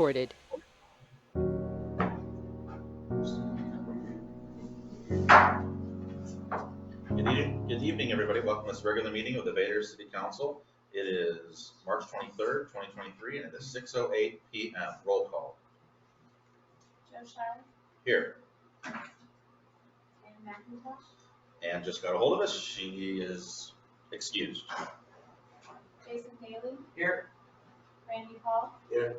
recorded. Good evening, everybody. Welcome to this regular meeting of the Vader City Council. It is March 23rd, 2023, and it is 6:08 p.m. Roll call. Joe Schuyler. Here. And McIntosh. And just got a hold of us. She is excused. Jason Daly. Here. Randy Paul. Here.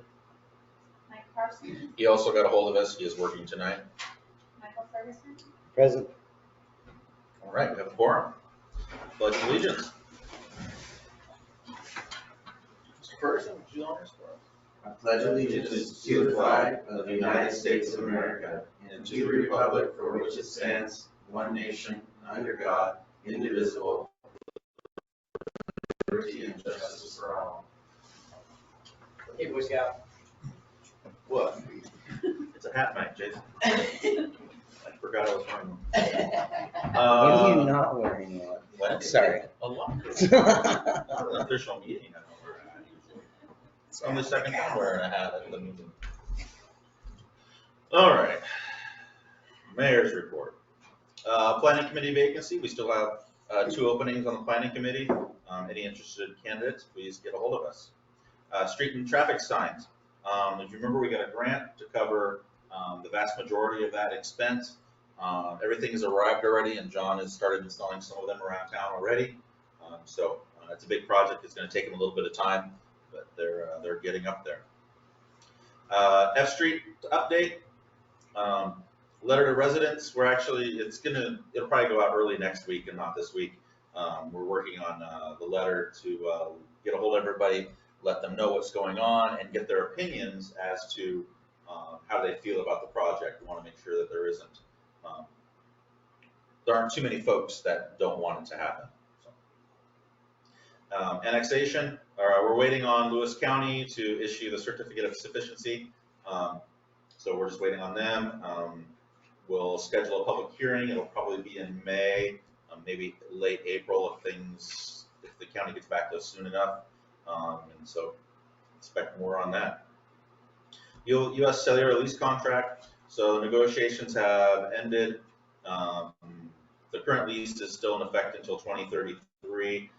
Mike Carson. He also got a hold of us. He is working tonight. Michael Ferguson. Present. All right, we have a quorum. Pledge of allegiance. Mr. Ferguson, would you honor us for us? I pledge allegiance to the flag of the United States of America and to the republic for which it stands, one nation, under God, indivisible, liberty and justice for all. Hey, Boy Scout. What? It's a hat mic, Jason. I forgot I was wearing one. What are you not wearing yet? What? Sorry. A lot. Not an official meeting, I don't wear a hat usually. It's only the second time wearing a hat at the meeting. All right. Mayor's report. Planning committee vacancy. We still have 2 openings on the planning committee. Any interested candidates, please get a hold of us. Street and traffic signs. If you remember, we got a grant to cover the vast majority of that expense. Everything has arrived already, and John has started installing some of them around town already. So it's a big project. It's going to take him a little bit of time, but they're getting up there. F Street update. Letter to residents. It'll probably go out early next week and not this week. We're working on the letter to get a hold of everybody, let them know what's going on, and get their opinions as to how they feel about the project. We want to make sure that there aren't too many folks that don't want it to happen. So. Annexation. We're waiting on Lewis County to issue the certificate of sufficiency. So we're just waiting on them. We'll schedule a public hearing. It'll probably be in May, maybe late April if the county gets back to us soon enough. And so expect more on that. U.S. Cellular lease contract. So negotiations have ended. The current lease is still in effect until 2033.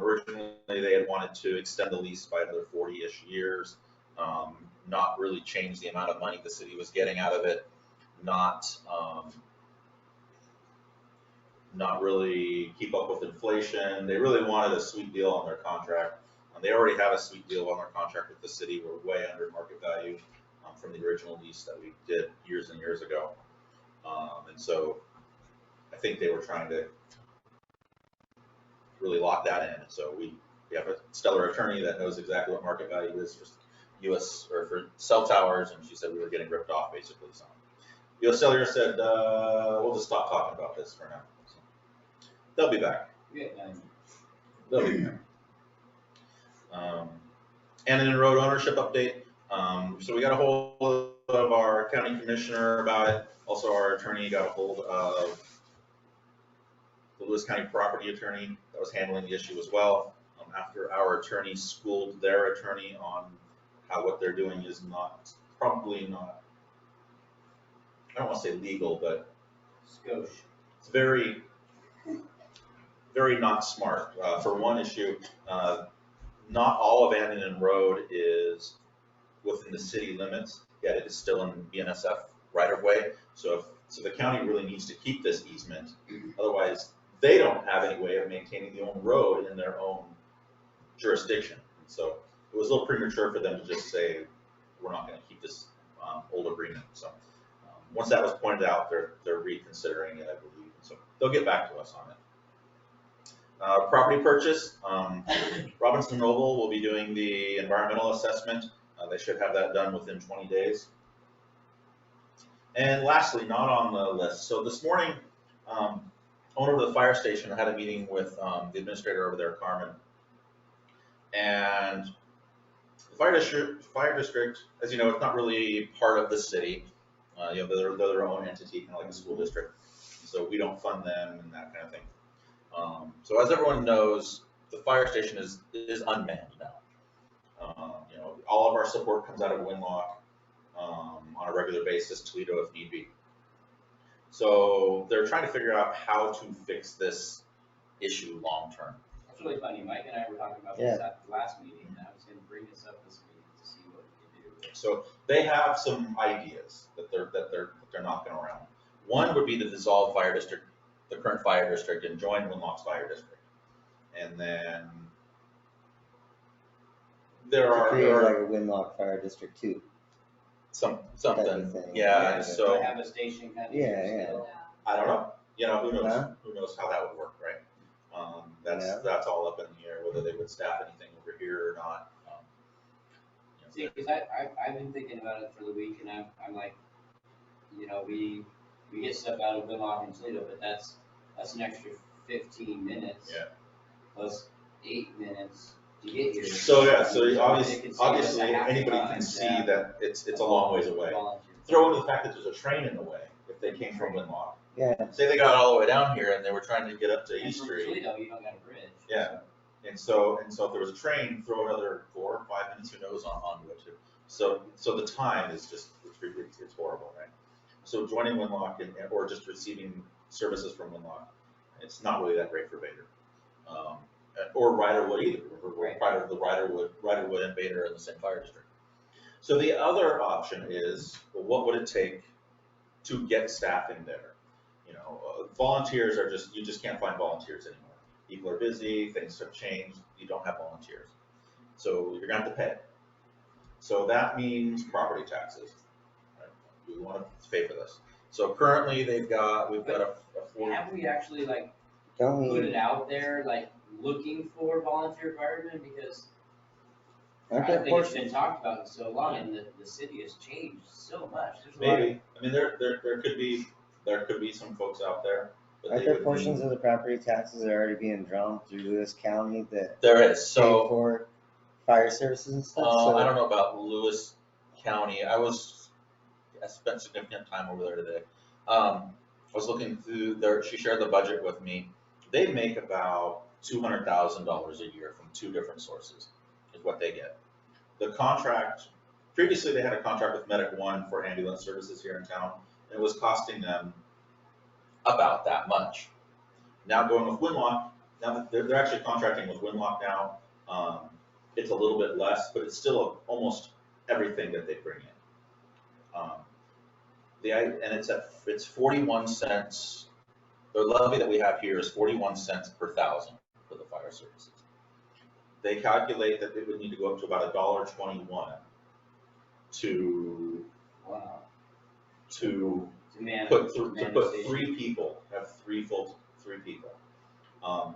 Originally, they had wanted to extend the lease by another 40-ish years, not really change the amount of money the city was getting out of it, not really keep up with inflation. They really wanted a sweet deal on their contract. They already have a sweet deal on their contract with the city. We're way under market value from the original lease that we did years and years ago. And so I think they were trying to really lock that in. So we have a stellar attorney that knows exactly what market value is for cell towers, and she said we were getting ripped off basically. So U.S. Cellular said we'll just stop talking about this for now. So they'll be back. Yeah. They'll be back. And then road ownership update. So we got a hold of our county commissioner about it. Also, our attorney got a hold of the Lewis County property attorney that was handling the issue as well. After our attorney schooled their attorney on how what they're doing is probably not, I don't want to say legal, but it's very, very not smart. For one issue, not all of Andenton Road is within the city limits, yet it is still in BNSF right of way. So the county really needs to keep this easement. Otherwise, they don't have any way of maintaining the own road in their own jurisdiction. So it was a little premature for them to just say, we're not going to keep this old agreement. So once that was pointed out, they're reconsidering it, I believe. So they'll get back to us on it. Property purchase. Robinson Noble will be doing the environmental assessment. They should have that done within 20 days. And lastly, not on the list. So this morning, owner of the fire station had a meeting with the administrator over there, Carmen. And the fire district, as you know, it's not really part of the city. They're their own entity, kind of like a school district. So we don't fund them and that kind of thing. So as everyone knows, the fire station is unmanned now. All of our support comes out of Winlock. on a regular basis, Toledo if need be. So they're trying to figure out how to fix this issue long-term. That's really funny. Mike and I were talking about Yeah. this at the last meeting, and I was gonna bring this up this meeting to see what we could do. So they have some ideas that they're knocking around. One would be to dissolve fire district, the current fire district, and join Winlock's fire district. And then there To are create like a Winlock Fire District 2. something, thing. yeah, Do so I have a station kind of. Yeah, here yeah. still? I don't know, you know, Huh? who knows how that would work, right? Yeah. That's all up in the air, whether they would staff anything over here or not. See, because I've been thinking about it for the week, and I'm like, you know, we get stuff out of Winlock and Toledo, but that's an extra 15 minutes. Yeah. Plus 8 minutes to get here. So, yeah, so It obviously, can save us a half anybody time can to see have that it's a long ways away. volunteer. Throw in the fact that there's a train in the way, if they came from Winlock. Yeah. Say they got all the way down here and they were trying to get up to And East from Street. Toledo, you don't got a bridge. Yeah. And so if there was a train, throw another 4 or 5 minutes, who knows, onto it too. So the time is just, it's horrible, right? So joining Winlock or just receiving services from Winlock, it's not really that great for Vader. Or Riderwood either. Right. Riderwood and Vader are in the same fire district. So the other option is, well, what would it take to get staffing there? You know, volunteers are you just can't find volunteers anymore. People are busy, things have changed, you don't have volunteers. So you're gonna have to pay. So that means property taxes. Right? We wanna pay for this. So currently we've got a 40. Have we actually like Don't put we, it out there, like looking for volunteer firemen? Because aren't I there think it's portions, been talked about in so long, and the city has changed so much. There's a lot of- Maybe, I mean, there could be some folks out there, but aren't they there would portions need. of the property taxes that are already being drawn through Lewis County that There is, pay so, for fire services and stuff? I So don't know about Lewis County, I spent significant time over there today. I was looking through she shared the budget with me. They make about $200,000 a year from 2 different sources, is what they get. The contract, previously they had a contract with Medic One for ambulance services here in town, and it was costing them about that much. Now going with Winlock, now that they're actually contracting with Winlock now, it's a little bit less, but it's still almost everything that they bring in. And it's 41 cents. The levy that we have here is 41 cents per thousand for the fire services. They calculate that it would need to go up to about $1.21 to Wow. to To man, put to man the put station. 3 people, have 3 people.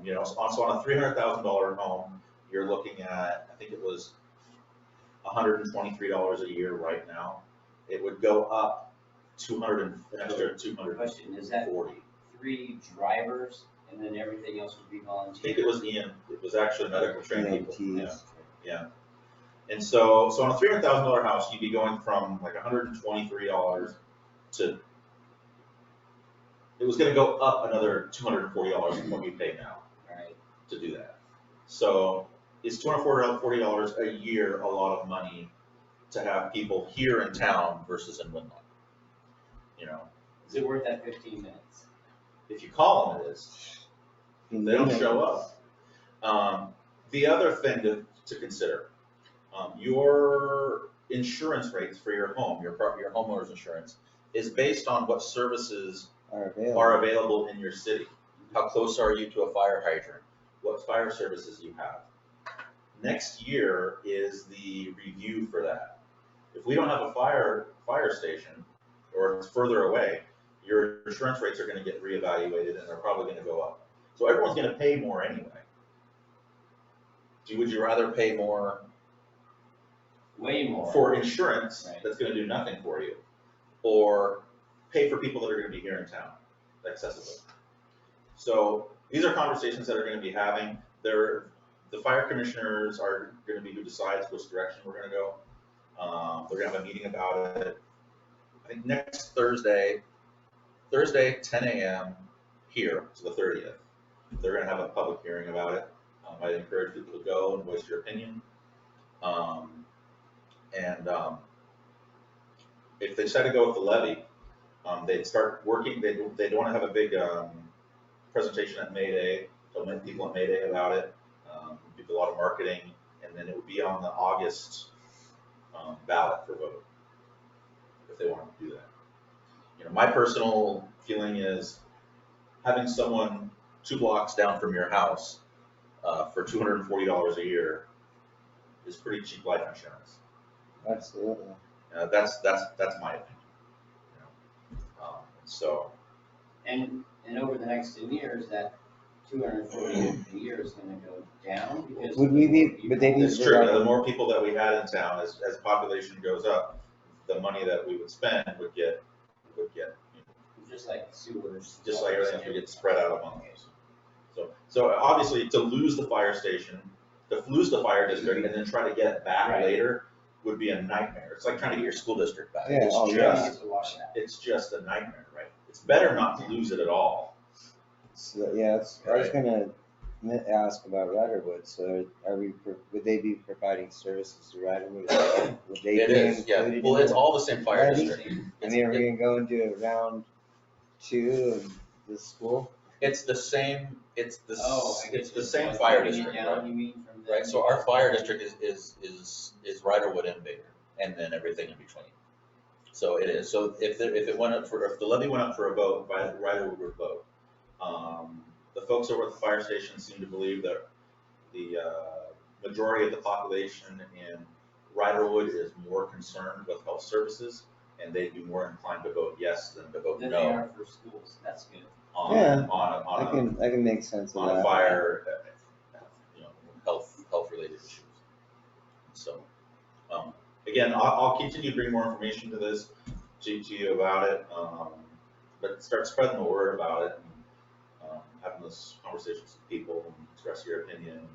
You know, so on a $300,000 home, you're looking at, I think it was $123 a year right now. It would go up an extra 240. Question, is that 3 drivers, and then everything else would be I volunteer? think it was it was actually medical trained people. EMTs. Yeah. And so on a $300,000 house, you'd be going from like $123 to, it was gonna go up another $240 from what we pay now Right. to do that. So is $240 a year a lot of money to have people here in town versus in Winlock? You know, Is it worth that 15 minutes? if you call them, it is. They don't show up. The other thing to consider, your insurance rates for your home, your homeowner's insurance, is based on what services are available in your city. How close are you to a fire hydrant? What fire services you have? Next year is the review for that. If we don't have a fire station, or it's further away, your insurance rates are gonna get reevaluated and they're probably gonna go up. So everyone's gonna pay more anyway. Would you rather pay more Way more. for insurance Right. that's gonna do nothing for you, or pay for people that are gonna be here in town accessibly? So these are conversations that are gonna be having. The fire commissioners are gonna be who decides which direction we're gonna go. They're gonna have a meeting about it, I think next Thursday, 10 a.m. here, so the 30th. They're gonna have a public hearing about it. I encourage people to go and voice your opinion. if they decide to go with the levy, they'd start working, they'd want to have a big, presentation at May Day, tell many people at May Day about it, do a lot of marketing, and then it would be on the August, ballot for vote, if they wanted to do that. You know, my personal feeling is having someone 2 blocks down from your house, for $240 a year is pretty cheap life insurance. Absolutely. That's my opinion. You know? So, And over the next 10 years, that 240 a year is gonna go down because. Would we be- would they be- it's true, the more people that we had in town, as population goes up, the money that we would spend would get, you know, Just like sewers. just like everything would get spread out among us. So obviously, to lose the fire station, to lose the fire district, and then try to get it back Right. later would be a nightmare. It's like trying to get your school district back. Yeah, It's oh, You yeah. don't get to watch that. It's just a nightmare, right? It's better not to lose it at all. So, yeah, I was gonna ask about Riderwood, so would they be providing services to Riderwood? Would they It be is, yeah. included Well, in it's it? all the same fire Already? district. I mean, are we gonna go and do a round 2 of the school? It's the same, it's the same Like fire breaking it district, down, right? you mean, from the. Right, so our fire district is Riderwood and Baker, and then everything in between. So it is, so if the levy went up for a vote, Riderwood would vote. The folks over at the fire station seem to believe that the majority of the population in Riderwood is more concerned with health services, and they'd be more inclined to vote yes than to vote Than they no are for schools, that's good. Yeah, on I can make sense of a that. fire, you know, health related issues. So, again, I'll continue to bring more information to this, to you about it, but start spreading the word about it, and having those conversations with people, and express your opinion.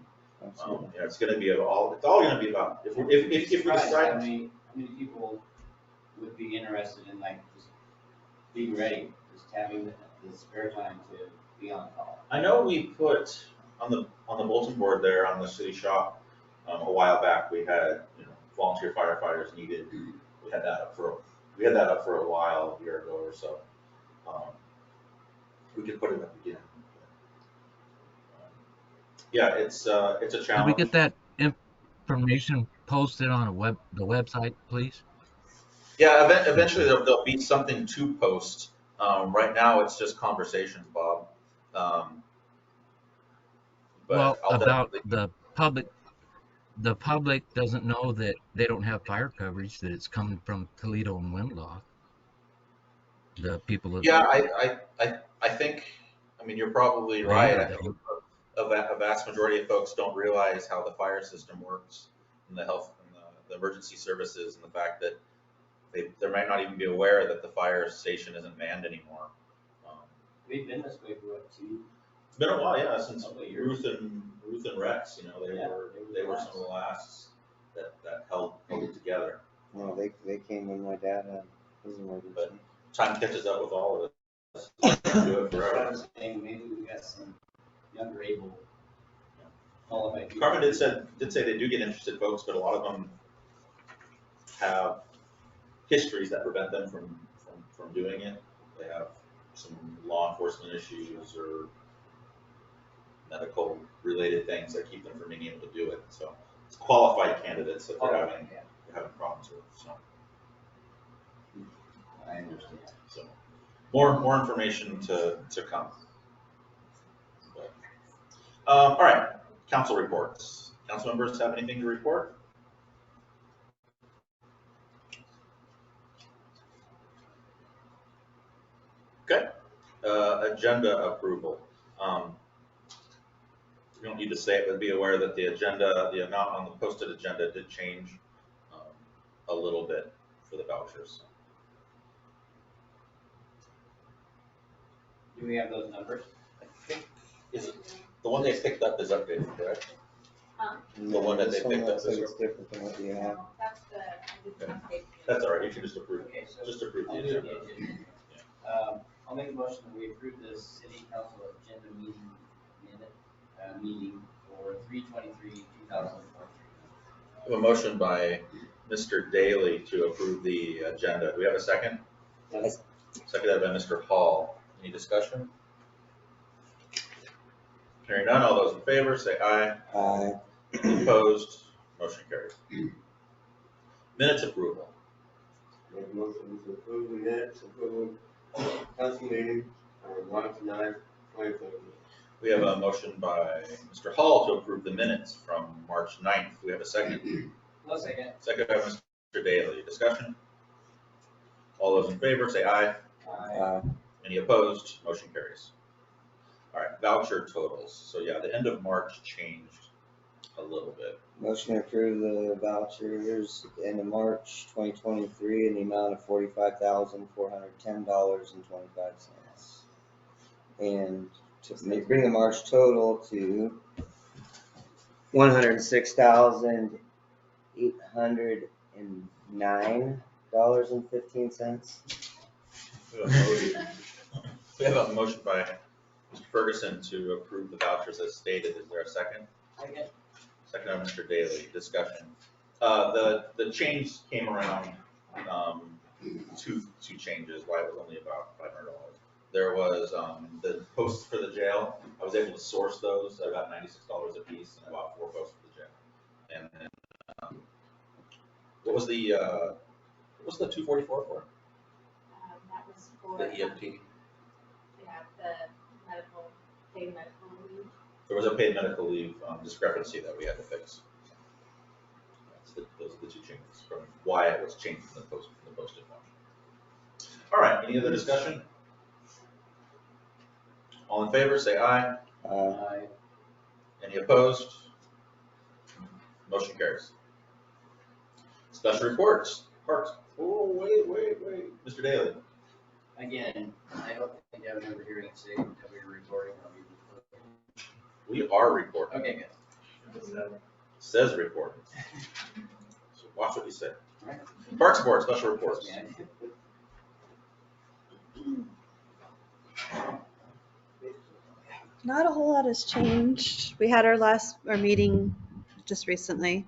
Absolutely. You know, it's all gonna be about, if we Surprised decide. How many people would be interested in like just being ready, just having the spare time to be on call? I know we put on the bulletin board there on the city shop, a while back, we had, you know, volunteer firefighters needed. We had that up for a while, a year ago or so. We could put it up again. Yeah, it's a Can we challenge. get that information posted on the website, please? Yeah, eventually there'll be something to post. Right now, it's just conversations, Bob. But Well, I'll about definitely. the public doesn't know that they don't have fire coverage, that it's coming from Toledo and Windlaw. The people of. Yeah, I think, I mean, you're probably right. I think a vast majority of folks don't realize how the fire system works, and the health, and the emergency services, and the fact that they might not even be aware that the fire station isn't manned anymore. We've been this way for what, It's been a while, yeah, since Couple of years. Ruth and Rex, you know, they were some of the last that held it together. No, they came when my dad had his emergency. Time catches up with all of us. Do it That's what forever. I'm saying, maybe we got some younger able qualified people. Carmen did say they do get interested folks, but a lot of them have histories that prevent them from doing it. They have some law enforcement issues or medical related things that keep them from being able to do it. So it's qualified candidates that they're having problems with. So I understand. So more information to come. But, all right, council reports. Council members have anything to report? Okay. Agenda approval. You don't need to say it, but be aware that the amount on the posted agenda did change a little bit for the vouchers. Do we have those numbers? I think is the one they picked up is updated, correct? The one that they This one picked up looks like is. it's different than what you have. That's the, That's all right. You can just approve. Okay, so Just approve the I'll do the agenda. agenda. I'll make a motion that we approve the city council agenda meeting for 3/23/2023. I have a motion by Mr. Daly to approve the agenda. Do we have a second? Yes. Seconded by Mr. Hall. Any discussion? Hearing none, all those in favor say aye. Aye. Any opposed? Motion carries. Minutes approval. Make a motion to approve the minutes of council meeting on March 9th, 2013. We have a motion by Mr. Hall to approve the minutes from March 9th. We have a second. No second. Second by Mr. Daly. Discussion? All those in favor say aye. Aye. Any opposed? Motion carries. All right, voucher totals. So yeah, the end of March changed a little bit. Motion to approve the vouchers in March 2023 in the amount of $45,410.25. And to bring the March total to $106,809.15. We have a motion by Mr. Ferguson to approve the vouchers as stated. Is there a second? Second. Second by Mr. Daly. Discussion. The change came around, two changes, why it was only about $500. There was, the posts for the jail. I was able to source those at about $96 a piece, and I bought 4 posts for the jail. And then, what was the 244 for? That was for. The EFT. Yeah, the paid medical leave. There was a paid medical leave discrepancy that we had to fix. Those are the 2 changes from why it was changed in the posted function. All right, any other discussion? All in favor, say aye. Aye. Any opposed? Motion carries. Special reports, parks. Oh, wait, Mr. Daly. Again, I don't think I remember hearing it say that we were recording. We are recording. Okay, good. Says recording. So watch what you say. Parks board, special reports. Not a whole lot has changed. We had our meeting just recently.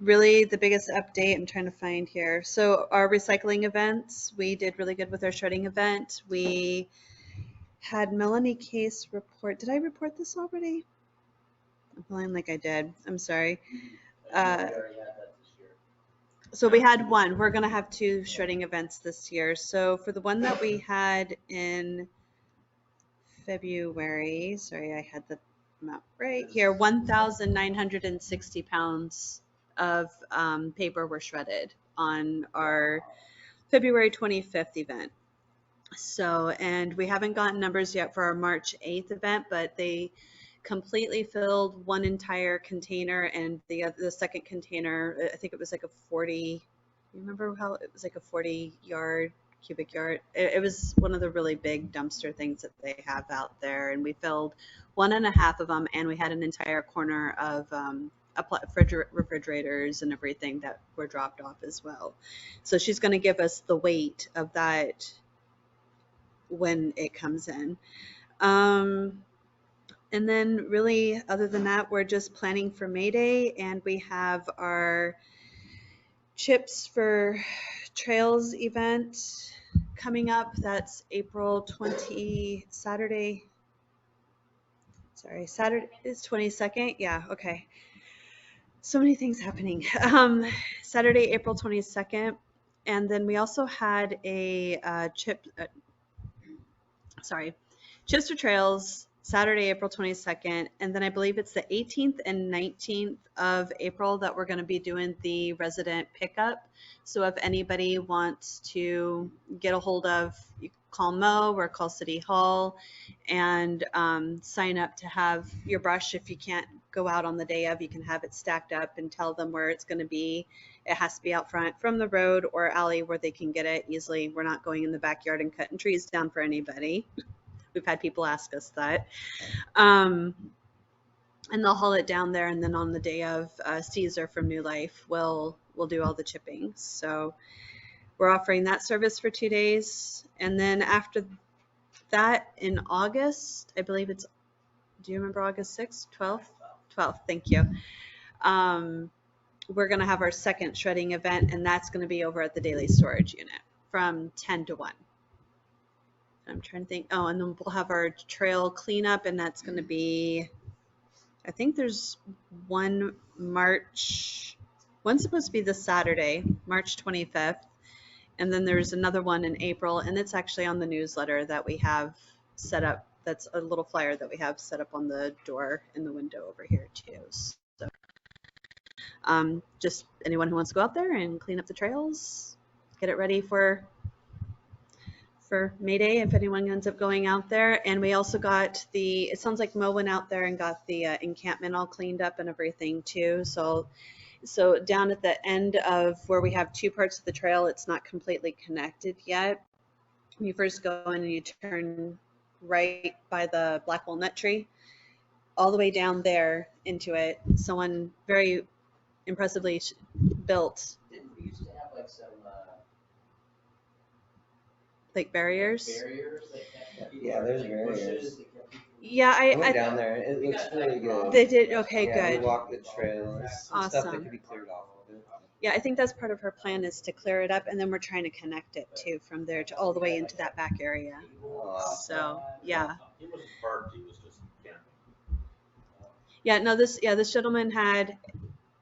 Really the biggest update I'm trying to find here. So our recycling events, we did really good with our shredding event. We had Melanie Case report. Did I report this already? I'm feeling like I did. I'm sorry. So we had one. We're going to have 2 shredding events this year. So for the one that we had in February, sorry, I had the amount right here, 1,960 pounds of paper were shredded on our February 25th event. So, and we haven't gotten numbers yet for our March 8th event, but they completely filled one entire container, and the second container, I think it was like a 40, you remember how it was like a 40 cubic yard? It was one of the really big dumpster things that they have out there, and we filled 1.5 of them, and we had an entire corner of refrigerators and everything that were dropped off as well. So she's going to give us the weight of that when it comes in. And then really, other than that, we're just planning for May Day, and we have our Chips for Trails event coming up. That's April 20, Saturday. Sorry, Saturday is 22nd. Yeah, okay. So many things happening. Saturday, April 22nd. And then we also had a Chips for Trails, Saturday, April 22nd. And then I believe it's the 18th and 19th of April that we're going to be doing the resident pickup. So if anybody wants to get a hold of, you call Mo or call City Hall and sign up to have your brush. If you can't go out on the day of, you can have it stacked up and tell them where it's going to be. It has to be out front from the road or alley where they can get it easily. We're not going in the backyard and cutting trees down for anybody. We've had people ask us that. And they'll haul it down there, and then on the day of, Caesar from New Life will do all the chipping. So we're offering that service for 2 days. And then after that, in August, I believe it's, do you remember August 6th, 12th? 12th, thank you. we're gonna have our second shredding event, and that's gonna be over at the Daily Storage Unit from 10 to 1. I'm trying to think, oh, and then we'll have our trail cleanup, and that's gonna be, I think there's one's supposed to be this Saturday, March 25th. And then there's another one in April, and it's actually on the newsletter that we have set up. That's a little flyer that we have set up on the door in the window over here too. So, just anyone who wants to go out there and clean up the trails, get it ready for May Day if anyone ends up going out there. And we also got it sounds like Mo went out there and got the encampment all cleaned up and everything too. So down at the end of where we have two parts of the trail, it's not completely connected yet. When you first go in and you turn right by the black walnut tree, all the way down there into it, someone very impressively built Didn't we used to have like some, like barriers. barriers that kept people, Yeah, there's like barriers. bushes that kept people? Yeah, I went I down there, it looks really good. they did okay, Yeah, we good. walked the trail, there's some stuff that Awesome. could be cleared off of it. Yeah, I think that's part of her plan is to clear it up, and then we're trying to connect it too from there to all the way into that back area. So yeah. He wasn't parked, he was just camping. Yeah, no, this gentleman had,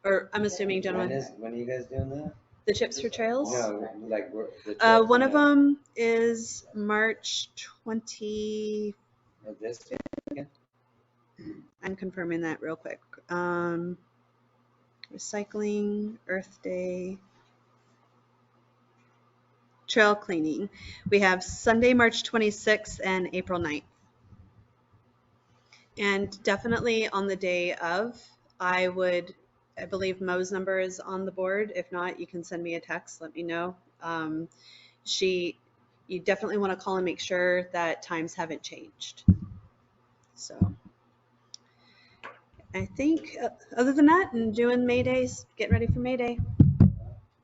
or I'm assuming gentleman, When are you guys doing that? the Chips for Trails. No, like, the trail One of cleanup. them is March 20. Of this, I'm confirming that real quick. Recycling, Earth Day, trail cleaning. We have Sunday, March 26th and April 9th. And definitely on the day of, I believe Mo's number is on the board. If not, you can send me a text, let me know. You definitely want to call and make sure that times haven't changed. So I think other than that, and doing May Days, getting ready for May Day.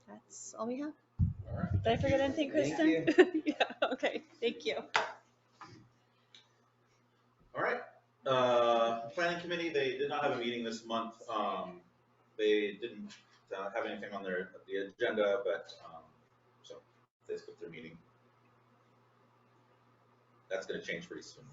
That's all we have. All right. Did I forget anything, Thank Kristen? Yeah, okay, thank you. All right, planning committee, they did not have a meeting this month. They didn't have anything on the agenda, but, so they skipped their meeting. That's gonna change pretty soon.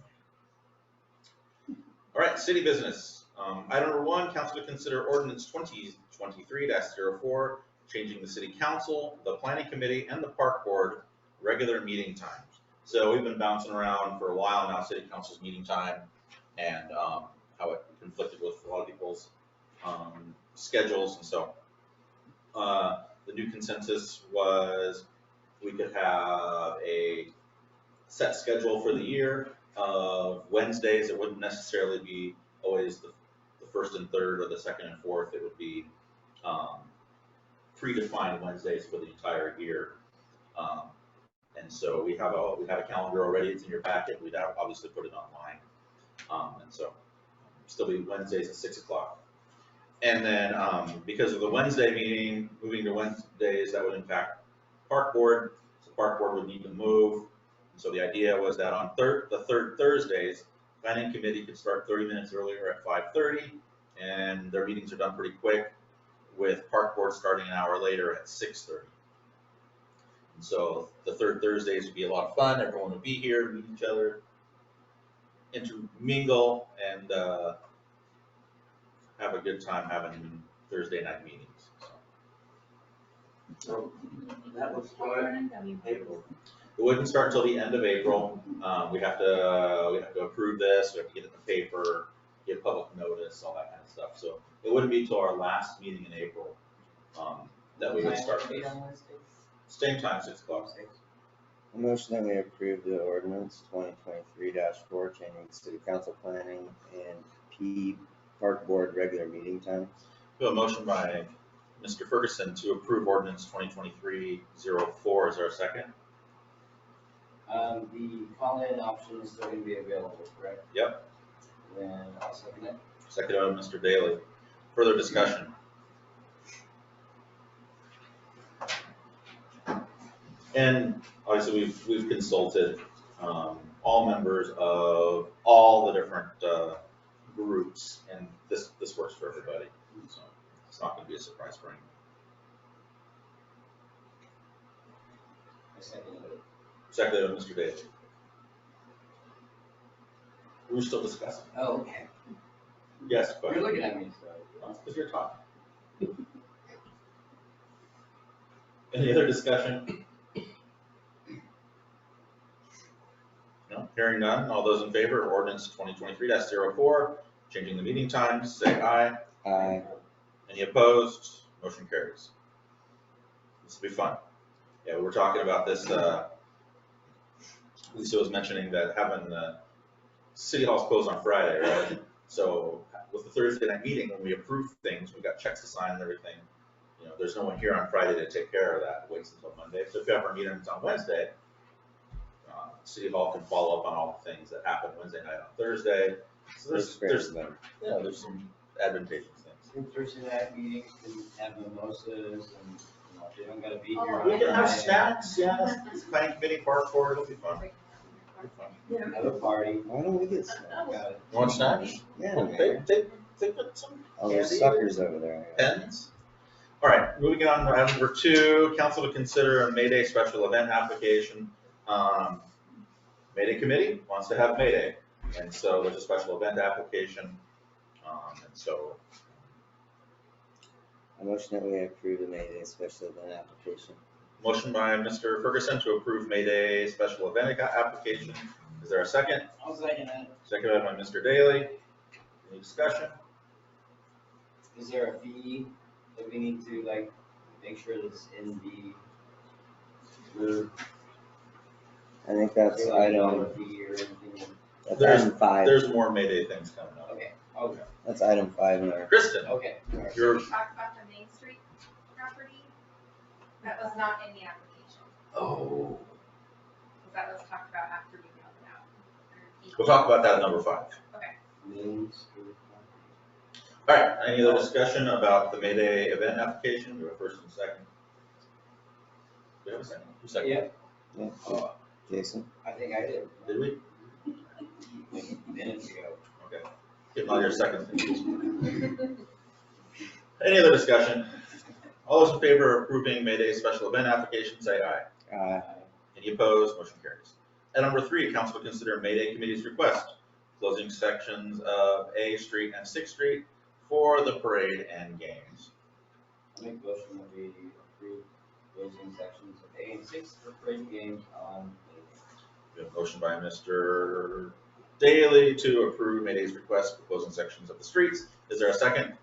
All right, city business. Item number 1, council to consider ordinance 2023-04, changing the city council, the planning committee, and the park board regular meeting times. So we've been bouncing around for a while now, city council's meeting time, and how it conflicted with a lot of people's schedules. And so the new consensus was we could have a set schedule for the year of Wednesdays. It wouldn't necessarily be always the first and third or the second and fourth. It would be predefined Wednesdays for the entire year. And so we have a calendar already. It's in your packet. We'd obviously put it online. And so still be Wednesdays at 6 o'clock. And then because of the Wednesday meeting, moving to Wednesdays, that would impact park board. So park board would need to move. And so the idea was that on the third Thursdays, planning committee could start 30 minutes earlier at 5:30, and their meetings are done pretty quick, with park board starting an hour later at 6:30. And so the third Thursdays would be a lot of fun. Everyone would be here, meet each other, intermingle, and have a good time having Thursday night meetings. So that was fine. April. It wouldn't start until the end of April. We have to approve this. We have to get it in the paper, give public notice, all that kind of stuff. So it wouldn't be until our last meeting in April that we would start this. Same time, 6 o'clock. A motion that we approve the ordinance 2023-4, changing city council planning and park board regular meeting time. We have a motion by Mr. Ferguson to approve ordinance 2023-04. Is there a second? The call-in option is still gonna be available, correct? Yep. Then I'll second it. Second by Mr. Daly. Further discussion? And obviously, we've consulted all members of all the different groups, and this works for everybody. So It's not gonna be a surprise for anyone. I second it. Seconded by Mr. Daly. We're still discussing. Oh, okay. Yes, You're but looking at me, so. that's because you're talking. Any other discussion? No, hearing none. All those in favor of ordinance 2023-04, changing the meeting times, say aye. Aye. Any opposed? Motion carries. This will be fun. Yeah, we were talking about this, Lisa was mentioning that having City Hall's closed on Friday, right? So with the Thursday night meeting, when we approve things, we got checks to sign and everything. You know, there's no one here on Friday to take care of that. It waits until Monday. So if you have our meetings on Wednesday, City Hall can follow up on all the things that happened Wednesday night on Thursday. So there's some advantageous things. In Thursday night meetings, can have mimosas and, you know, they don't gotta be here. Oh, on We can have Friday. snacks, yeah. Planning committee, park board, it'll be fun. Have a party. Why don't we get some? Got it. You want snacks? Yeah, Well, man. they put some All those candy suckers over there. pens. All right, moving on to item number 2, council to consider a May Day special event application. May Day committee wants to have May Day, and so there's a special event application. And so, I motion that we approve the May Day special event application. motion by Mr. Ferguson to approve May Day special event application. Is there a second? I'll second that. Seconded by Mr. Daly. Any discussion? Is there a fee that we need to like make sure that's in the? I think that's Is there like a item, dollar fee or anything? that's There's- item 5. There's more May Day things coming up. Okay, okay, That's item 5 in our, Kristen, okay. All right. you're, We talked about the Main Street property. That was not in the application, oh, because that was talked about after we mailed it out. we'll talk about that at number 5. Main Street. All right, any other discussion about the May Day event application? Do a first and second. Do we have a second? Who seconded? Yeah, yeah, oh, Jason. I think I did, Did we? like minutes ago. Okay. Getting all your seconds. Any other discussion? All those in favor of approving May Day special event application, say aye. Aye. Any opposed? Motion carries. At number 3, council will consider May Day committee's request, closing sections of A Street and 6th Street for the parade and games. I make a motion that we approve closing sections of A and 6 for parade games on May. We have a motion by Mr. Daly to approve May Day's request for closing sections of the streets. Is there a second?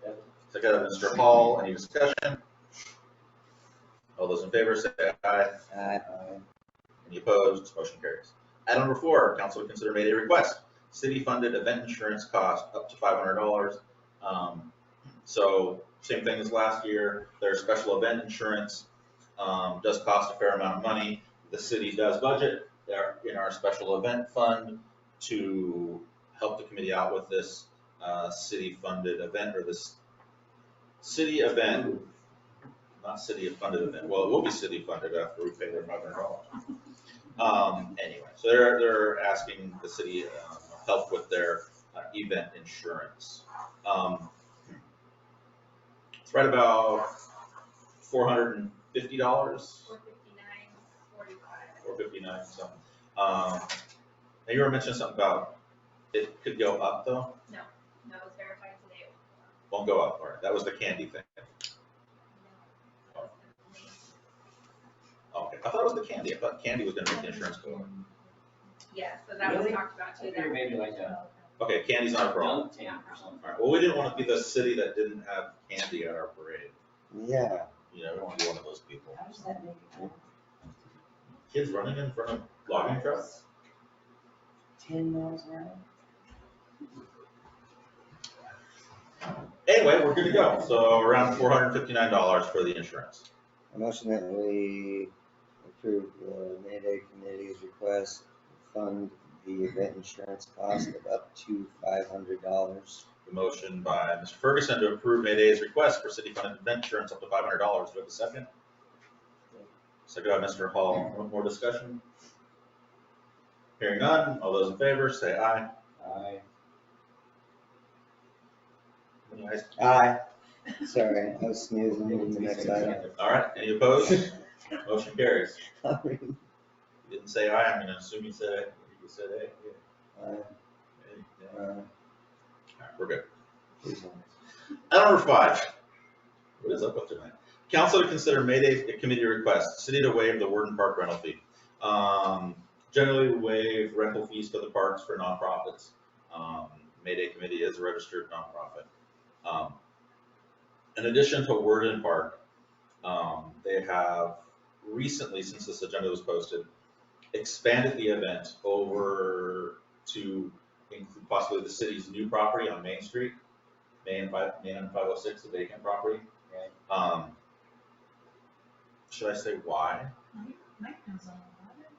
Yep. Second by Mr. Hall. Any discussion? All those in favor say aye. Aye. Any opposed? Motion carries. At number 4, council will consider May Day request, city-funded event insurance cost up to $500. So same thing as last year. Their special event insurance does cost a fair amount of money. The city does budget there in our special event fund to help the committee out with this city-funded event, or this city event, not city-funded event. Well, it will be city-funded after we pay their $500. Anyway, so they're asking the city help with their event insurance. It's right about $450. $459 something. Now you were mentioning something about it could go up though? No, it was verified today. Won't go up, all right, that was the candy thing. Okay, I thought it was the candy, I thought candy was gonna make the insurance go up. Yeah, so that was Really? talked about I too. figured maybe like a Okay, candy's not a problem. dunk tank or something. All right, well, we didn't want to be the city that didn't have candy at our parade. Yeah. You know, we don't want to be one of those people. How does that make it? Kids running in front of logging trucks? 10 miles an hour? Anyway, we're good to go. So around $459 for the insurance. I motion that we approve the May Day committee's request to fund the event insurance cost of up to $500. The motion by Mr. Ferguson to approve May Day's request for city-funded event insurance up to $500. Do we have a second? Second by Mr. Hall. One more discussion? Hearing none. All those in favor, say aye. Aye. Any ayes? Aye. Sorry, I was sneezing in the next item. All right, any opposed? Motion carries. Aye. You didn't say aye, I'm gonna assume you said it. You said A. Yeah. Yeah. All right, we're good. Item number 5. What is up with tonight? Council to consider May Day committee request, city to waive the Warden Park rental fee. Generally we waive rental fees for the parks for nonprofits. May Day committee is a registered nonprofit. In addition to Warden Park, they have recently, since this agenda was posted, expanded the event over to include possibly the city's new property on Main Street, Main 506, the vacant property. Should I say why? Mike knows all about it.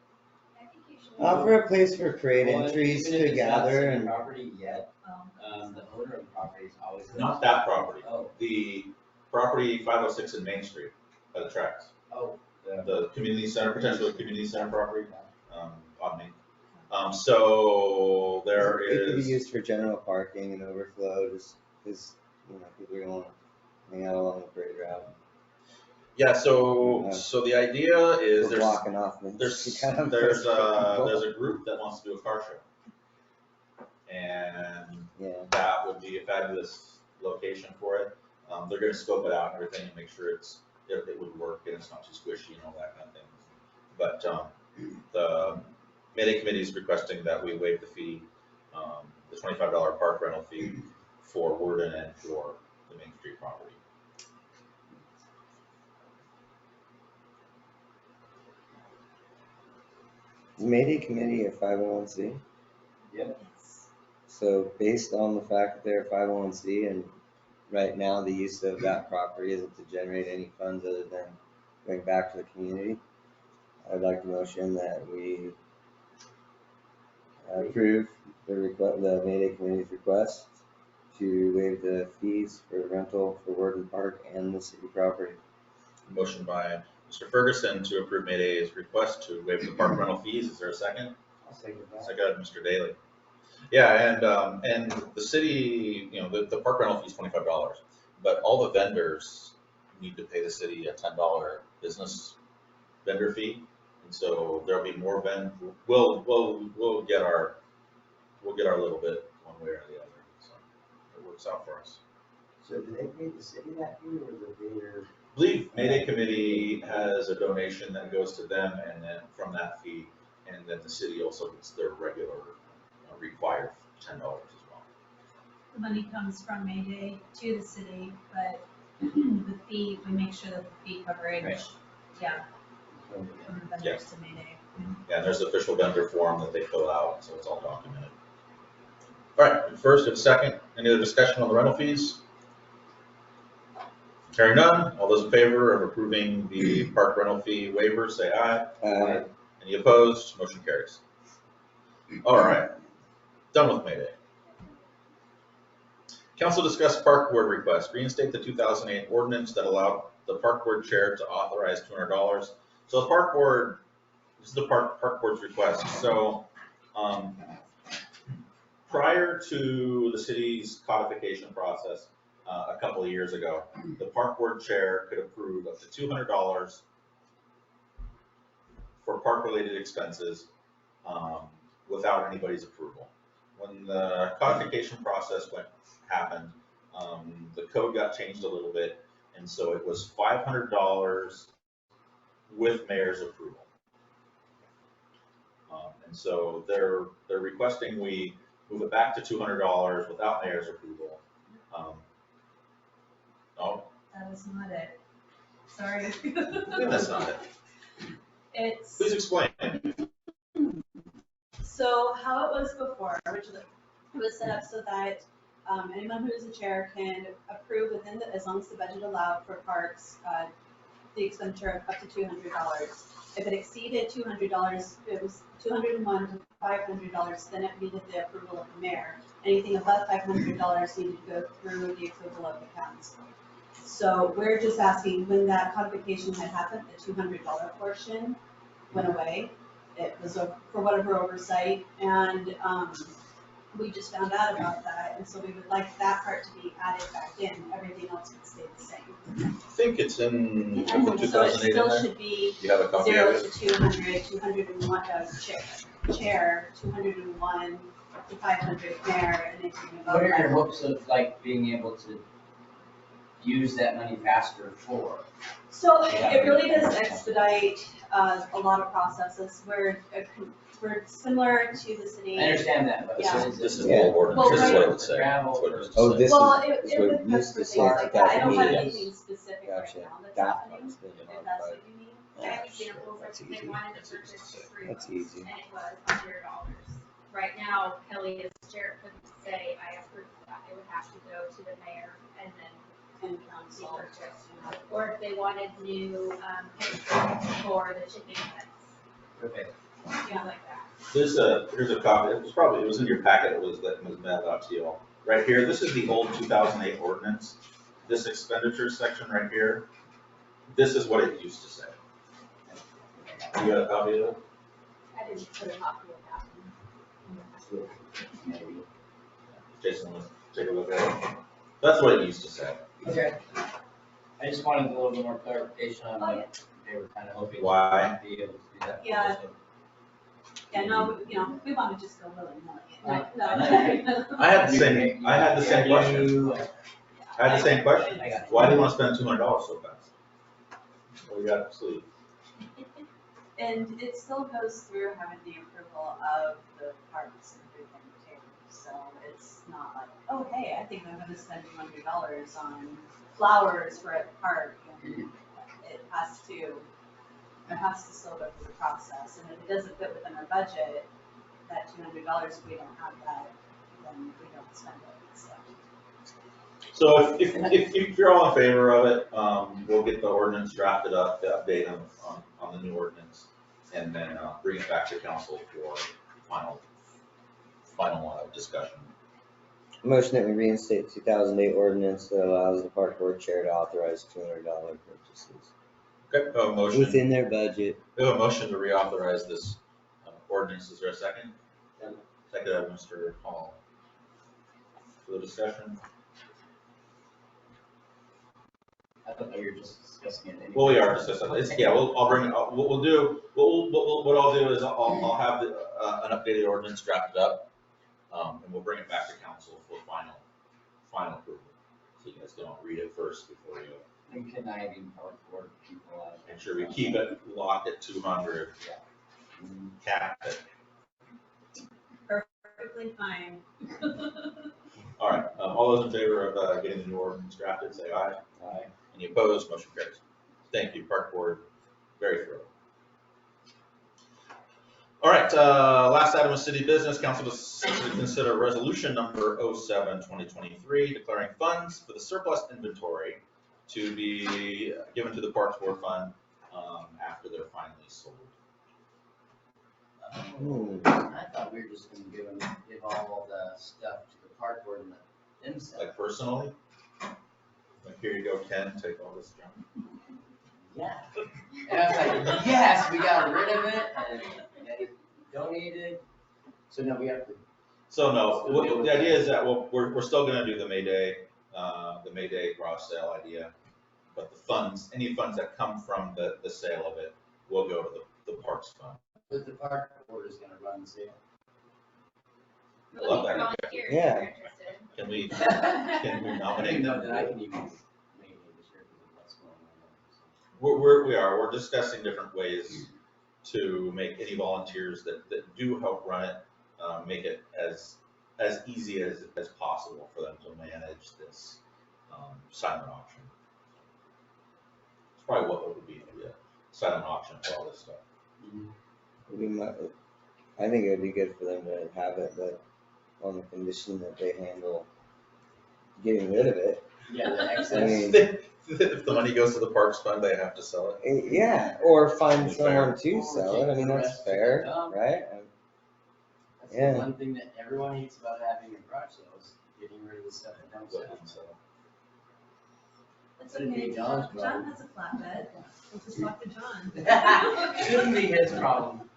I think you should. Offer a place for parade Well, entries even if to it's not gather city and. property yet, Oh. the owner of the property is always. Not that property. Oh, The property 506 in Main Street by the tracks. oh, The community center, potentially community center property, on Main. So there It could be is, used for general parking and overflow, just because, people are gonna hang out along the parade route. yeah, so the idea is We're blocking off. Main there's Street, kind of there's place a group that wants to do a car show. And Yeah, that would be a fabulous location for it. They're gonna scope it out and everything and make sure it would work and it's not too squishy and all that kind of thing. But, the May Day committee is requesting that we waive the fee, the $25 park rental fee for Warden and for the Main Street property. is May Day committee a 501c? yep. So based on the fact that they're a 501c and right now the use of that property isn't to generate any funds other than going back to the community, I'd like to motion that we approve the May Day committee's request to waive the fees for rental for Warden Park and the city property. Motion by Mr. Ferguson to approve May Day's request to waive the park rental fees. Is there a second? I'll second that. Second, Mr. Daly. Yeah, and the city, the park rental fee is $25, but all the vendors need to pay the city a $10 business vendor fee. And so there'll be more we'll get our little bit one way or the other. So it works out for us. So do they pay the city that fee or is it their? I believe May Day committee has a donation that goes to them and then from that fee, and then the city also gets their regular required $10 as well. The money comes from May Day to the city, but the fee, we make sure that the fee coverage, Right. yeah, from the vendors to May Day. Yeah, there's an official vendor form that they fill out, so it's all documented. All right, first and second, any other discussion on the rental fees? Hearing none, all those in favor of approving the park rental fee waiver, say aye. Any opposed? Motion carries. All right, done with May Day. Council discussed park board request, reinstate the 2008 ordinance that allowed the park board chair to authorize $200. So the park board, this is the park board's request. So prior to the city's codification process a couple of years ago, the park board chair could approve up to $200 for park-related expenses without anybody's approval. When the codification process happened, the code got changed a little bit, and so it was $500 with mayor's approval. And so they're requesting we move it back to $200 without mayor's approval. No, That is not it. Sorry. that's not it. It's, Please explain. So how it was before, originally, it was set up so that anyone who is a chair can approve within as long as the budget allowed for parks, the expenditure of up to $200. If it exceeded $200, it was $201 to $500, then it needed the approval of the mayor. Anything above $500 needed to go through the approval of the council. So we're just asking, when that codification had happened, the $200 portion went away. It was for whatever oversight, and we just found out about that, and so we would like that part to be added back in, everything else would stay the same. I think it's in, I think So it 2008 in still there. should be You have a copy of 0 it? to 200, 201 chair, 201 to 500 mayor, and anything above What are your that. hopes of like being able to use that money faster for? So it really does expedite a lot of processes. We're similar to the city. I understand that, but Yeah. so is This is it the old ordinance, Well, this is what it right. would say. Gravel That's what it would Oh, say. this Well, is it what would it have used for to things say like that. I don't have 2008. anything specific right Gotcha. now that's That happening, one's been if that's modified. what you mean. I have examples, That's like they easy. wanted to purchase 3 That's votes, easy. and it was $100. Right now, Kelly as chair couldn't say, I approve that, it would have to go to the mayor and then And be council. purchased. Or if they wanted new, fences for the chicken fence, Okay. things like that. Here's a copy, it was in your packet, it was mailed out to you all. Right here, this is the old 2008 ordinance. This expenditure section right here, this is what it used to say. You got a copy of it? I didn't put a copy of that one. Maybe. Jason, let's take a look at it. That's what it used to say. Okay. I just wanted a little bit more clarification on Oh, yeah. what they were kind of hoping. Why? to Be able to do that. Yeah. Yeah, no, we want to just go willy-nilly. No. I had the same question. I had the same question. I got it. Why do you want to spend $200 so fast? What do you got to sleep? And it still goes through having the approval of the parks and everything too. So it's not like, oh, hey, I think I'm gonna spend $200 on flowers for a park. And it has to still go through the process. And if it doesn't fit within our budget, that $200, if we don't have that, then we don't spend it, so. So if you're all in favor of it, we'll get the ordinance drafted up, the update on the new ordinance, and then bring it back to council for final discussion. Motion that we reinstate 2008 ordinance that allows the park board chair to authorize $200 purchases Okay, we have a motion. within their budget. We have a motion to reauthorize this ordinance. Is there a second? Second, Mr. Hall. For the discussion? I thought we were just discussing it. anyway. Well, we are discussing it. Yeah, I'll bring it up. What I'll do is I'll have an updated ordinance drafted up, and we'll bring it back to council for final approval. So you guys don't read it first before you. And conniving park board people out. Make sure we keep it locked at 200. Cap it. Perfectly fine. All right, all those in favor of getting the new ordinance drafted, say aye. Aye. Any opposed, motion carries. Thank you, park board, very thorough. All right, last item of city business, council to consider resolution number 07-2023, declaring funds for the surplus inventory to be given to the Parks Board Fund after they're finally sold. I thought we were just gonna give all the stuff to the park board and let them sell. Like personally, like here you go, Ken, take all this junk. Yeah. And I was like, yes, we got rid of it and it donated. So no, we have to. So no, the idea is that we're still gonna do the May Day garage sale idea, but the funds, any funds that come from the sale of it will go to the Parks Fund. But the park board is gonna run the sale. I love that. Volunteers if Yeah. you're interested. Can we I nominate didn't know them? that I can even make it this year because of what's going on. We're discussing different ways to make any volunteers that do help run it, make it as easy as possible for them to manage this silent auction. It's probably what it would be, maybe a silent auction for all this stuff. I think it would be good for them to have it, but on the condition that they handle getting rid of it. Yeah, the I excess. mean, If the money goes to the Parks Fund, they have to sell it. yeah, or find Fair. someone to sell it. I mean, that's fair, right? That's Yeah. the one thing that everyone hates about having a garage sale is getting rid of the stuff that don't sell. It's Shouldn't be okay, John's John problem. has a flatbed, we'll just talk to John. Shouldn't be his problem.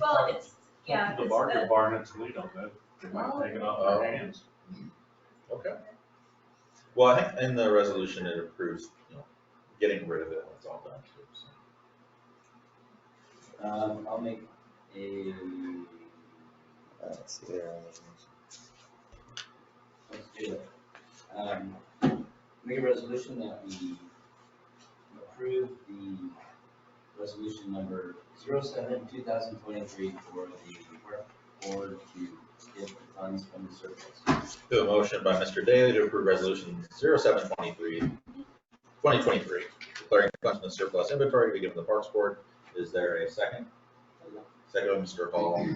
Well, it's, yeah. The it's market the- barn in Toledo, man. They might take it off our hands. Okay. Well, I think in the resolution it approves, getting rid of it when it's all done too, so. I'll make a, Let's see there. let's do it. Make a resolution that we approve the resolution number 07/2023 for the park board to get the funds from the surplus. We have a motion by Mr. Daly to approve resolution 07/2023, declaring funds from the surplus inventory to be given to the Parks Board. Is there a second? Second by Mr. Hall.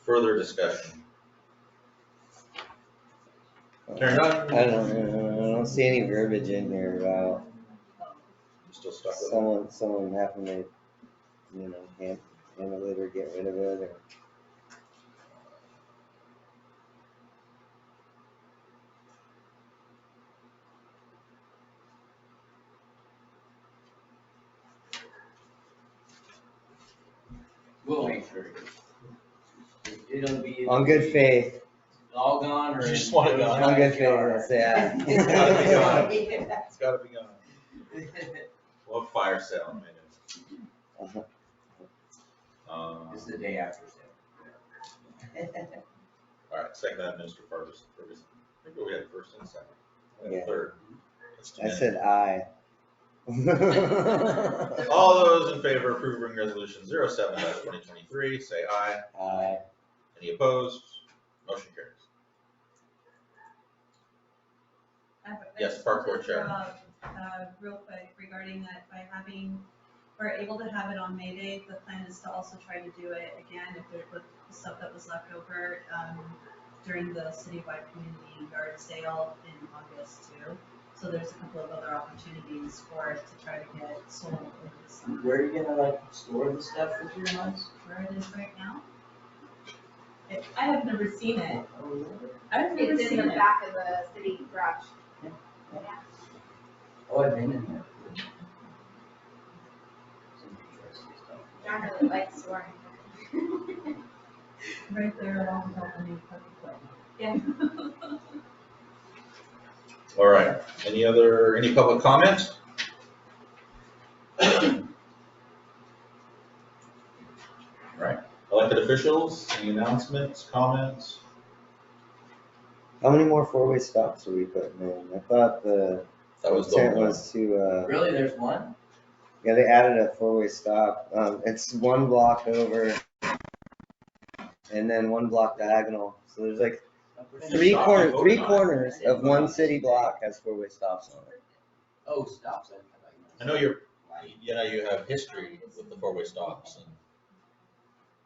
Further discussion? Hearing none. I don't see any verbiage in here about I'm still stuck with it. someone having to, handle it or get rid of it or. We'll make sure. It'll be. On good faith, All gone or? You just want it gone. on good faith, I'll say aye. It's gotta be gone. It's gotta be gone. We'll have fire sale maybe. It's the day after sale. All right, second by Mr. Ferguson. I think we had first and second. And Yeah. third. That's too I many. said aye. All those in favor of approving resolution 07/2023, say aye. Aye. Any opposed? Motion carries. Yes, Park Board Chair. Real quick regarding that, by having, we're able to have it on May Day, the plan is to also try to do it again if there was stuff that was left over, during the citywide community yard sale in August too. So there's a couple of other opportunities for it to try to get sold over the summer. Where are you gonna store the stuff for 3 months? Where it is right now? I have never seen it. I've never It's in seen the it. back of the city garage. Oh, I've been in there. Some interesting stuff. John really likes storing. Right there along with all the new public way. Yeah. All right, any public comment? All right, elected officials, any announcements, comments? How many more four-way stops are we putting in? I thought the That was the intent one. was to, Really, there's one? yeah, they added a four-way stop. It's one block over and then one block diagonal. So there's like three corners of one city block has four-way stops on it. Oh, stops. I know you have history with the four-way stops. And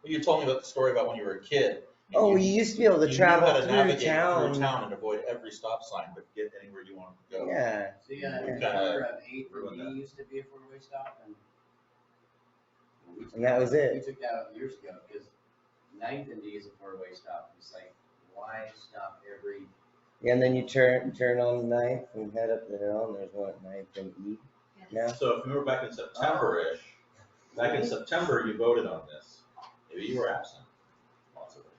well, you told me about the story about when you were a kid. Oh, you used to be able to You knew travel how to through navigate through town. town and avoid every stop sign, but get anywhere you wanted to go. Yeah, So you got a Kinda corner of 8 ruined and that. D used to be a four-way stop and. we took And that was it. We took that out years ago, because 9th and D is a four-way stop, it's like, why stop every, yeah, and then you turn on the 9th and head up the hill and there's one at 9th and E. Yeah. So if you were back in September-ish, back in September, you voted on this. Maybe you were absent. Possibly.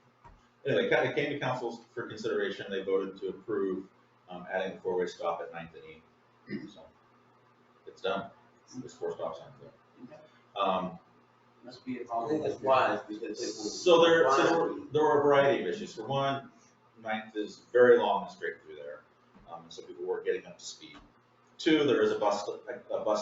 Anyway, it came to council for consideration. They voted to approve adding the four-way stop at 9th and E. So it's done. There's 4 stop signs there. must be a I problem think with that's your. wise, because it will. So there were a variety of issues. For one, 9th is very long and straight through there, and so people were getting up to speed. 2, there is a bus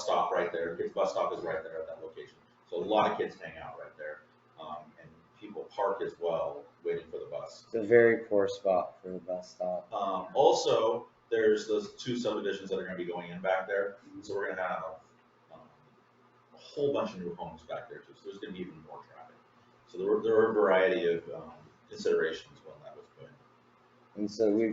stop right there. Kids' bus stop is right there at that location. So a lot of kids hang out right there, and people park as well, waiting for the bus. It's a very poor spot for a bus stop. Also, there's those 2 subdivisions that are going to be going in back there, so we're going to have a whole bunch of new homes back there too. So there's going to be even more traffic. So there were a variety of considerations when that was put in. And so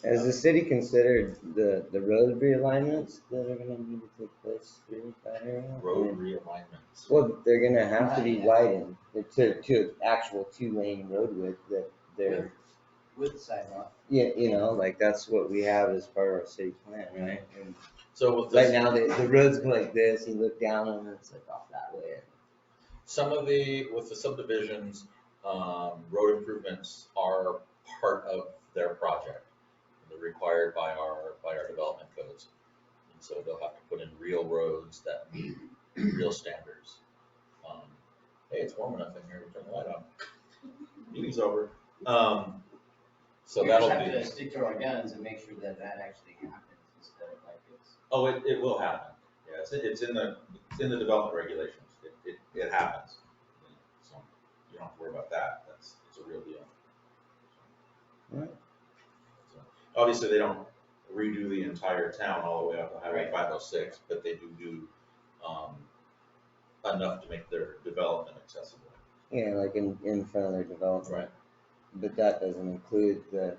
has the city considered the road realignments that are gonna need to take place through that area? Road realignments. Well, they're gonna have to be widened to actual 2-lane road width that they're, With the sidewalk. like that's what we have as part of our city plan, right? And So with right this, now, the roads go like this, you look down and it's like off that way. with the subdivisions, road improvements are part of their project. They're required by our development codes. And so they'll have to put in real roads that meet real standards. Hey, it's warm enough in here, turn the light on. Meeting's over. So We that'll just have be, to stick to our guns and make sure that that actually happens instead of like it's. oh, it will happen. Yeah, it's in the development regulations. It happens. So you don't have to worry about that. It's a real deal. Right. So, obviously, they don't redo the entire town all the way up to Highway 506, but they do enough to make their development accessible. Yeah, like in front of their development. Right. But that doesn't include the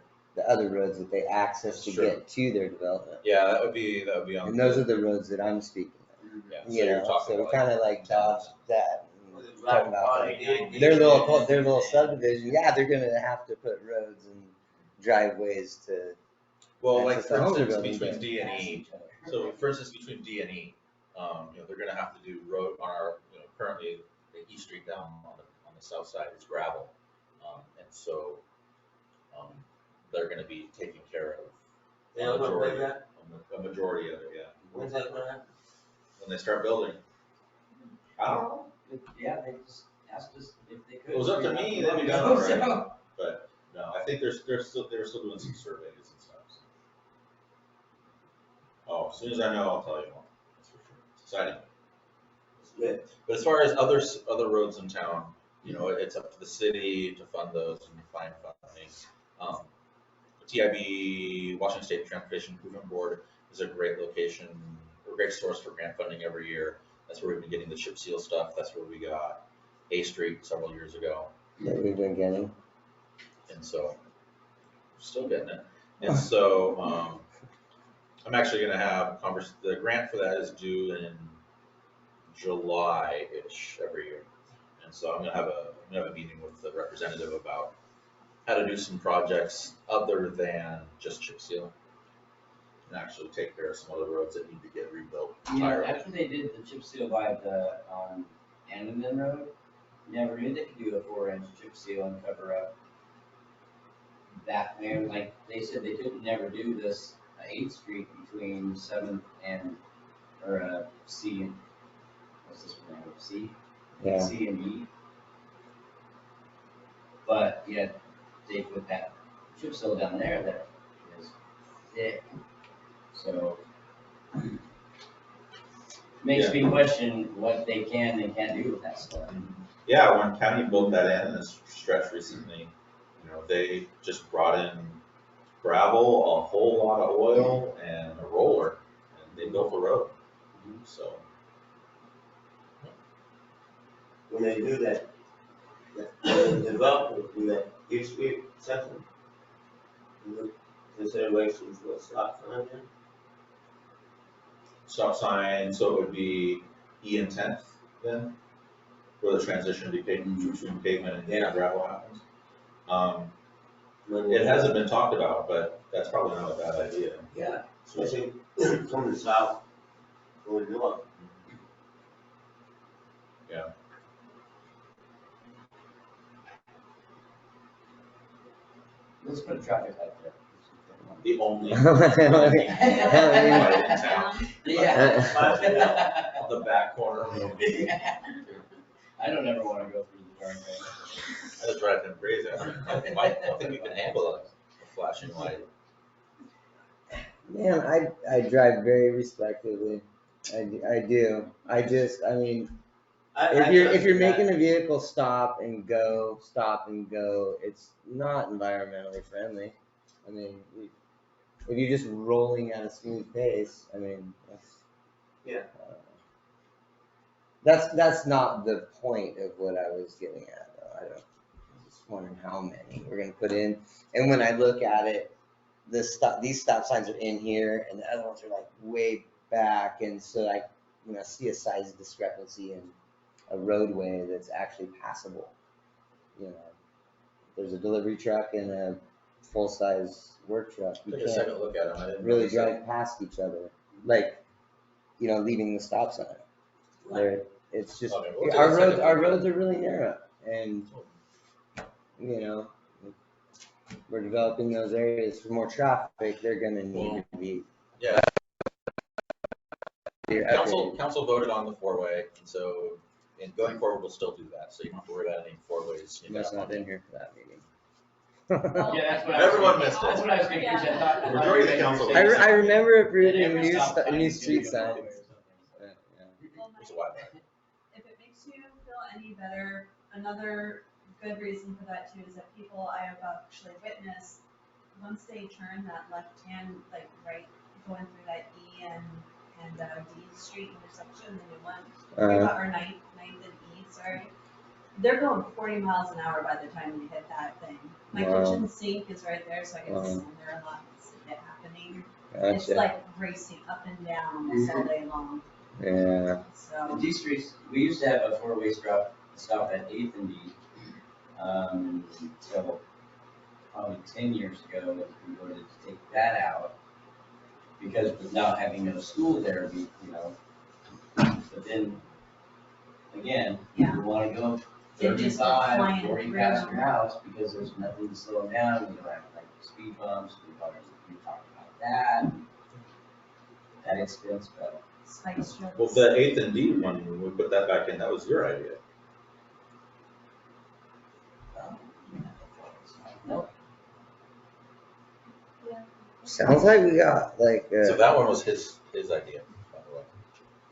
other roads that they access to Sure. get to their development. Yeah, that would be on. And those are the roads that I'm speaking of. Yeah, so You you're know, talking so we about kind of like dodged that. And Like talking about body, their little subdivision. Yeah, they're gonna have to put roads and driveways to. Well, like access for the homes instance, they're building, between but- D and E, so for instance, between D and E, they're gonna have to do road on our, currently the E Street down on the south side is gravel. And so, they're gonna be taking care of They don't know where that, a majority of it, yeah, when's that gonna happen? when they start building. I don't know, Yeah, they just asked us if they could. It was up to me, they'd be done already. But no, I think they were still doing some surveys and stuff. So. Oh, as soon as I know, I'll tell you more. That's for sure. It's exciting. It's good. But as far as other roads in town, it's up to the city to fund those and find funding. TIB, Washington State Transportation Improvement Board, is a great location, a great source for grant funding every year. That's where we've been getting the chip seal stuff. That's where we got A Street several years ago. That we've been getting. And so we're still getting it. And so I'm actually going to have the grant for that is due in July-ish every year. And so I'm going to have a meeting with the representative about how to do some projects other than just chip seal and actually take care of some other roads that need to get rebuilt Yeah, entirely. after they did the chip seal by the, Anderson Road, never knew they could do a 4-inch chip seal and cover up that, man, like, they said they could never do this, 8th Street between 7th and, C and, what's this one, C? Yeah. C and E. But, yeah, they put that chip seal down there that is thick, so. Makes me question what they can and can't do with that stuff. Yeah, when county built that in this stretch recently, they just brought in gravel, a whole lot of oil, and a roller, and they built a road. So. When they do that, the developer do that, East Street section, considerations for a stop sign there. Stop sign, so it would be E and 10th then, where the transition between pavement and gravel happens. It hasn't been talked about, but that's probably not a bad idea. Yeah, especially coming south, going north. Yeah. Let's put a traffic light there. The only Hell, light in town, Yeah. the back corner. I don't ever wanna go through the darn thing. I just drive them crazy. I don't think we can handle a flashing light. Man, I drive very respectively. I do. If you're making a vehicle stop and go, it's not environmentally friendly. I mean, if you're just rolling at a smooth pace, I mean, that's not the point of what I was getting at. Though. I was just wondering how many we're gonna put in. And when I look at it, these stop signs are in here, and the other ones are like way back, and so I see a size discrepancy in a roadway that's actually passable. There's a delivery truck and a full-size work truck. You Took a can't second look at them. I didn't really notice that. drive past each other, like, leaving the stop sign. It's just, Okay, we'll take our a second roads, our look. roads are really narrow, and, we're developing those areas for more traffic, they're gonna need to be. Yeah, updated. council voted on the four-way, and so, and going forward, we'll still do that, so you don't have to worry about any four-ways. You must not have been here for that meeting. Yeah, that's what I was Everyone thinking. missed it. That's what I was confused. I thought. Majority of the council I remember approving They never stopped new fighting street to signs. go away or something. Well, It's a while. if it makes you feel any better, another good reason for that too is that people I have actually witnessed, once they turn that left hand, like right, going through that E and D Street intersection, the new one, or Ninth and E, sorry. They're going 40 miles an hour by the time they hit that thing. My Wow. kitchen sink is right there, so I can Wow. stand there a lot and see it happening. It's Gotcha. like racing up and down almost all day long, Yeah. The so. D streets, we used to have a four-way stop at 8th and D. So probably 10 years ago, we voted to take that out. Because with not having no school there, we, but then, again, Yeah. you wanna go They just go 35, flying 40 past through. your house, because there's nothing to slow them down, you don't have like speed bumps, we talked about that. That expense, but Spike strips. Well, the 8th and D one, when we put that back in, that was your idea. no, Sounds like we got like, So that one was his idea, by the way.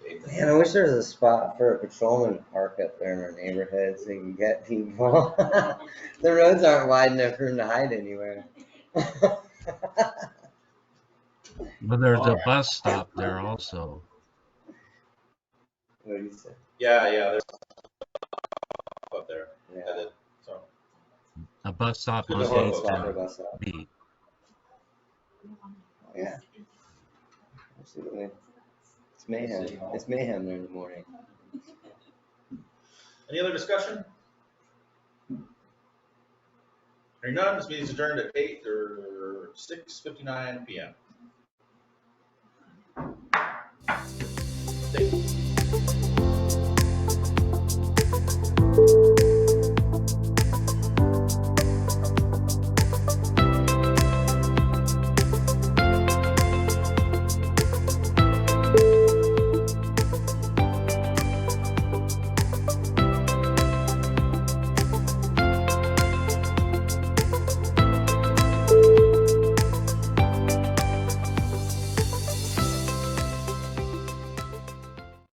The 8th and D. man, I wish there was a spot for a patrolman to park up there in our neighborhood so we can get people. The roads aren't wide enough for him to hide anywhere. But there's a bus stop there also. What do you say? Yeah, there's up there. Yeah. So, A bus stop Good on to have a Eighth Spot for a and bus stop. B. Yeah. Absolutely. It's mayhem. It's mayhem there in the morning. any other discussion? Hearing none, this meeting is adjourned at 6:59 PM.